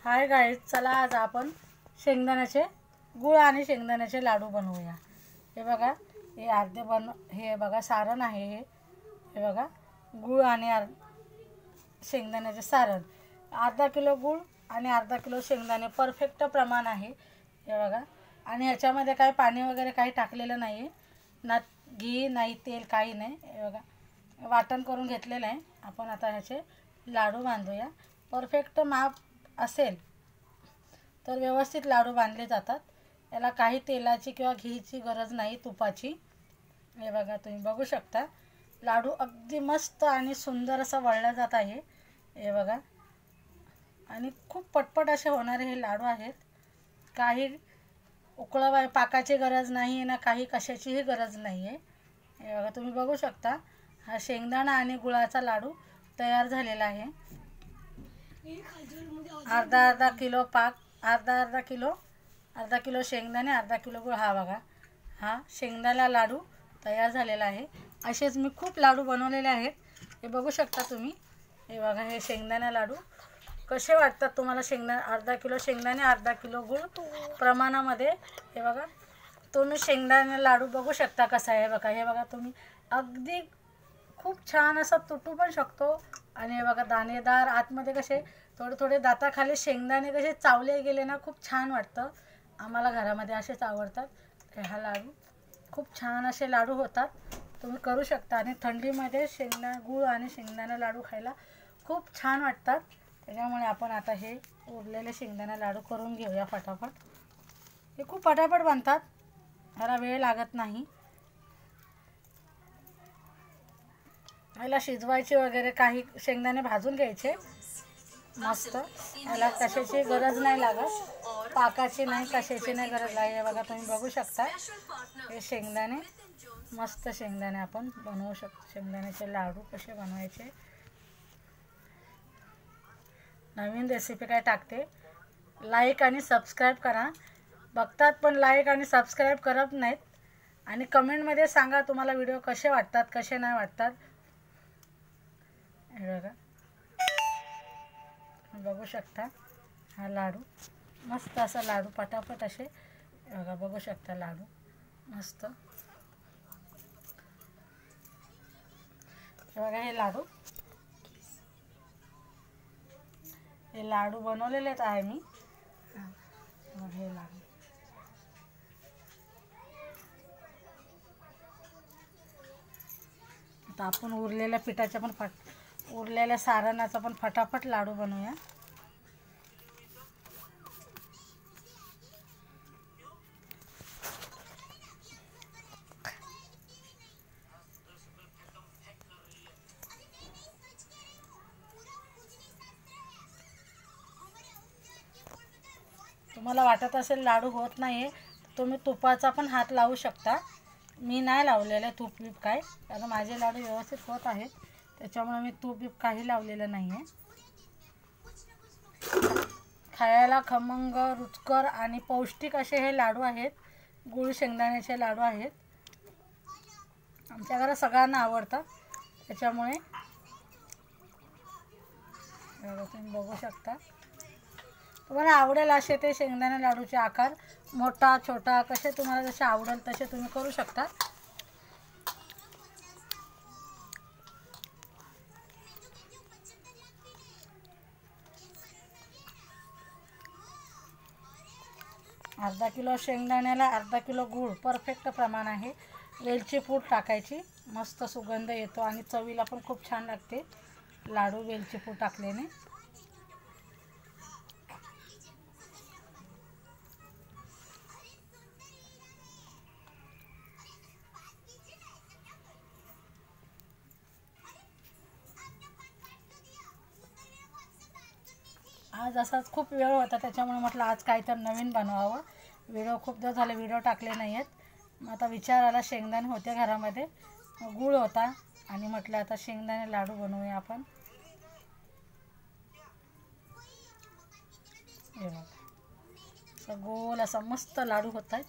Hi guys, चला आज आपण शेंगदाण्याचे गुळ आणि शेंगदाण्याचे लाडू बनवूया। हे बघा, हे बघा सारण आहे। हे बघा गुळ आणि शेंगदाण्याचे सारण। अर्धा किलो गुळ आणि अर्धा किलो शेंगदाणे परफेक्ट प्रमाण आहे। हे बघा, आणि ह्याच्यामध्ये काही पाणी वगैरे काही टाकलेलं नाही आहे, ना घी नाही तेल काही नाही। हे बघा वाटण करून घेतलेलं आहे। आपण आता ह्याचे लाडू बांधूया। परफेक्ट माप असेल तर व्यवस्थित लाडू बांधले जातात। याला काही तेलाची किंवा घीची गरज नाही, तुपाची। हे बघा, तुम्ही बघू शकता लाडू अगदी मस्त आणि सुंदर असं वळला जात आहे। हे बघा, आणि खूप पटपट असे होणारे हे लाडू आहेत। काही पाकाची गरज नाही ना काही कशाचीही गरज नाही आहे। हे बघा, तुम्ही बघू शकता हा शेंगदाणा आणि गुळाचा लाडू तयार झालेला आहे। अर्धा किलो पाक, अर्धा किलो शेंगदाणे, अर्धा किलो गुळ। हा बघा, हा शेंगदाणा लाडू तयार झालेला आहे। असेच मी खूप लाडू बनवलेले आहेत, हे बघू शकता तुम्ही। हे बघा, हे शेंगदाणा लाडू कसे वाटतात तुम्हाला? अर्धा किलो शेंगदाणे, अर्धा किलो गुळ प्रमाणामध्ये। हे बघा, तुम्ही शेंगदाणे लाडू बघू शकता कसा आहे। बघा, हे बघा तुम्ही, अगदी खूप छान असा तुटू पण शकतो। आणि हे बघा दाणेदार, आतमध्ये कसे थोडे थोडे दाताखाली शेंगदाणे कसे चावले गेले ना, खूप छान वाटतं। आम्हाला घरामध्ये असेच आवडतात। हा लाडू खूप छान असे लाडू होतात, तुम्ही करू शकता। आणि थंडीमध्ये गुळ आणि शेंगदाणा लाडू खायला खूप छान वाटतात। त्याच्यामुळे आपण आता हे उरलेले शेंगदाणा लाडू करून घेऊया फटाफट। हे खूप फटाफट बनतात, ह्याला वेळ लागत नाही। ह्याला शिजवायचे वगैरे काही, शेंगदाणे भाजून घ्यायचे मस्त। ह्याला कशाची गरज नाही लागत, पाकाची नाही, कशाची नाही गरज लागत। हे बघा, तुम्ही बघू शकता हे शेंगदाणे, मस्त शेंगदाणे आपण बनवू शकतो। शेंगदाण्याचे लाडू कसे बनवायचे, नवीन रेसिपी काय टाकते, लाईक आणि सबस्क्राईब करा। बघतात पण लाईक आणि सबस्क्राईब करत नाहीत। आणि कमेंटमध्ये सांगा तुम्हाला व्हिडिओ कसे वाटतात, कसे नाही वाटतात। हे बघा, बघू शकता हा लाडू मस्त असा लाडू पटापट असे। बघा, बघू शकता लाडू मस्त। हे बघा, हे लाडू बनवलेलेच आहे मी। हे लाडू आता आपण उरलेल्या पिठाच्या पण उरलेल्या सारणाचा पण फटाफट लाडू बनवूया। तुम्हाला वाटत असेल लाडू होत नाही आहे, तुम्ही तुपाचा पण हात लावू शकता। मी नाही लावलेलं तूप बीप काय, कारण माझे लाडू व्यवस्थित होत आहेत, त्याच्यामुळे मी तूप बीप काही लावलेलं नाही आहे। खायला खमंग, रुचकर आणि पौष्टिक असे हे लाडू आहेत। गुळ शेंगदाण्याचे लाडू आहेत, आमच्या घरात सगळ्यांना आवडतात। त्याच्यामुळे तुम्ही बघू शकता, तुम्हाला आवडेल असे ते शेंगदाणा लाडूचे आकार, मोठा छोटा कसे तुम्हाला जसे आवडेल तसे तुम्ही करू शकता। अर्धा किलो शेंगदाण्याला अर्धा किलो गूळ परफेक्ट प्रमाण आहे। वेलची पूड टाकायची, मस्त सुगंध येतो आणि चवीला पण खूप छान लागते लाडू वेलची पूड टाकल्याने। आज असाच खूप वेळ होता, त्याच्यामुळे म्हटलं आज काहीतरी नवीन बनवावं। खूप दिवस झाले व्हिडिओ टाकले नाही आहेत। मग आता विचार आला, शेंगदाणे होते घरामध्ये, गूळ होता, आणि म्हटलं आता शेंगदाणे लाडू बनवूया आपण। हे बघा, असं गोल असा मस्त लाडू होत आहे।